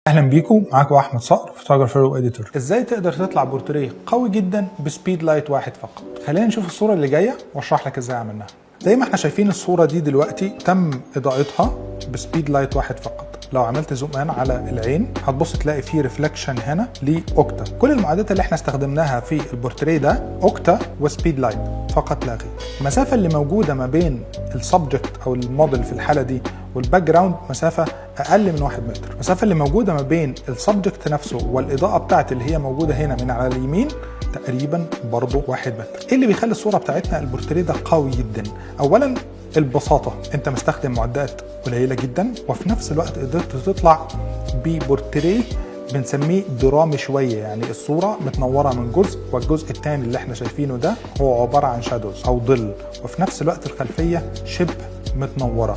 اهلا بيكم، معاكم احمد صقر فوتوغرافر واديتور. ازاي تقدر تطلع بورتريه قوي جدا بسبيد لايت واحد فقط؟ خلينا نشوف الصوره اللي جايه واشرح لك ازاي عملناها. زي ما احنا شايفين الصوره دي دلوقتي تم اضاءتها بسبيد لايت واحد فقط. لو عملت زوم ان على العين هتبص تلاقي فيه ريفلكشن هنا لاوكتا. كل المعدات اللي احنا استخدمناها في البورتريه ده اوكتا وسبيد لايت فقط لا غير. المسافه اللي موجوده ما بين السبجكت او الموديل في الحاله دي والباك جراوند مسافه اقل من 1 متر. المسافه اللي موجوده ما بين السبجكت نفسه والاضاءه بتاعتي اللي هي موجوده هنا من على اليمين تقريبا برضه 1 متر. ايه اللي بيخلي الصوره بتاعتنا البورتريه ده قوي جدا؟ اولا البساطه، انت مستخدم معدات قليله جدا وفي نفس الوقت قدرت تطلع ببورتريه بنسميه درامي شويه، يعني الصوره متنوره من جزء والجزء الثاني اللي احنا شايفينه ده هو عباره عن شادوز او ظل، وفي نفس الوقت الخلفيه شبه متنوره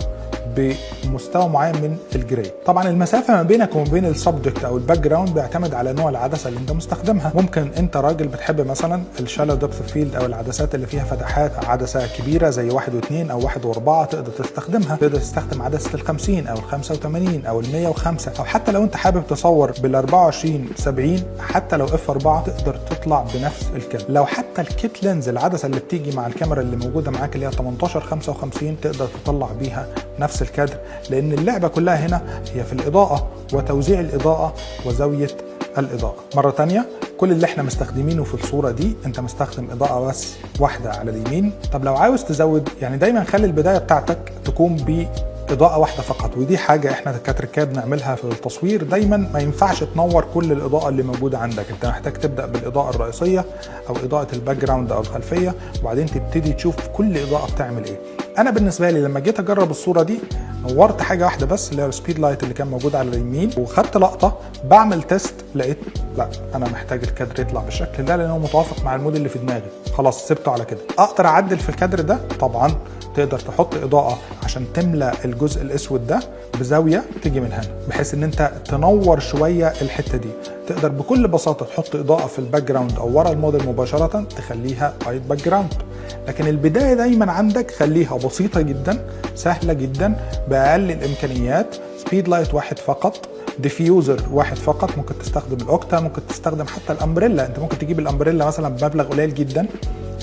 بمستوى معين من الجراي. طبعا المسافه ما بينك وما بين السبجكت او الباك جراوند بيعتمد على نوع العدسه اللي انت مستخدمها. ممكن انت راجل بتحب مثلا الشالو دبث فيلد او العدسات اللي فيها فتحات، عدسه كبيره زي 1 و2 او 1 و4 تقدر تستخدمها. تقدر تستخدم عدسه ال50 او ال85 او ال105، او حتى لو انت حابب تصور بال24 70 حتى لو f4 تقدر تطلع بنفس الكاميرا. لو حتى الكيت لينز العدسه اللي بتيجي مع الكاميرا اللي موجوده معاك اللي هي 18 55 تقدر تطلع بيها نفس الكادر، لان اللعبه كلها هنا هي في الاضاءه وتوزيع الاضاءه وزاويه الاضاءه. مره ثانيه كل اللي احنا مستخدمينه في الصوره دي انت مستخدم اضاءه بس واحده على اليمين. طب لو عاوز تزود، يعني دايما خلي البدايه بتاعتك تكون بإضاءة واحدة فقط، ودي حاجة احنا كتركات بنعملها في التصوير. دايما ما ينفعش تنور كل الإضاءة اللي موجودة عندك، انت محتاج تبدأ بالإضاءة الرئيسية أو إضاءة الباك جراوند أو الخلفية، وبعدين تبتدي تشوف كل إضاءة بتعمل إيه. أنا بالنسبة لي لما جيت أجرب الصورة دي نورت حاجة واحدة بس اللي هي السبيد لايت اللي كان موجود على اليمين، وخدت لقطة بعمل تيست لقيت لا أنا محتاج الكادر يطلع بالشكل ده لأنه متوافق مع الموديل اللي في دماغي، خلاص سبته على كده. أقدر أعدل في الكادر ده؟ طبعا تقدر تحط إضاءة عشان تملى الجزء الأسود ده بزاوية تيجي من هنا بحيث إن أنت تنور شوية الحتة دي. تقدر بكل بساطة تحط إضاءة في الباك جراوند أو ورا الموديل مباشرة تخليها وايت باك جراوند. لكن البداية دايما عندك خليها بسيطة جدا سهلة جدا بأقل الإمكانيات. سبيد لايت واحد فقط، ديفيوزر واحد فقط. ممكن تستخدم الأوكتا، ممكن تستخدم حتى الأمبريلا. أنت ممكن تجيب الأمبريلا مثلا بمبلغ قليل جدا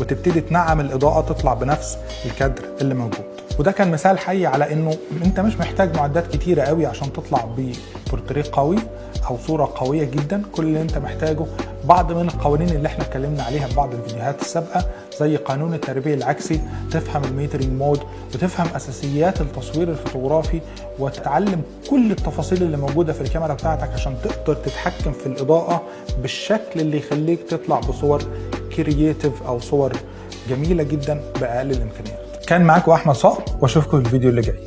وتبتدي تنعم الإضاءة تطلع بنفس الكادر اللي موجود. وده كان مثال حي على انه انت مش محتاج معدات كتيره قوي عشان تطلع ببورتريه قوي او صوره قويه جدا. كل اللي انت محتاجه بعض من القوانين اللي احنا اتكلمنا عليها في بعض الفيديوهات السابقه زي قانون التربيع العكسي، تفهم الميترنج مود وتفهم اساسيات التصوير الفوتوغرافي وتتعلم كل التفاصيل اللي موجوده في الكاميرا بتاعتك عشان تقدر تتحكم في الاضاءه بالشكل اللي يخليك تطلع بصور كرييتيف او صور جميله جدا باقل الامكانيات. كان معاكم احمد صقر واشوفكم في الفيديو اللي جاي.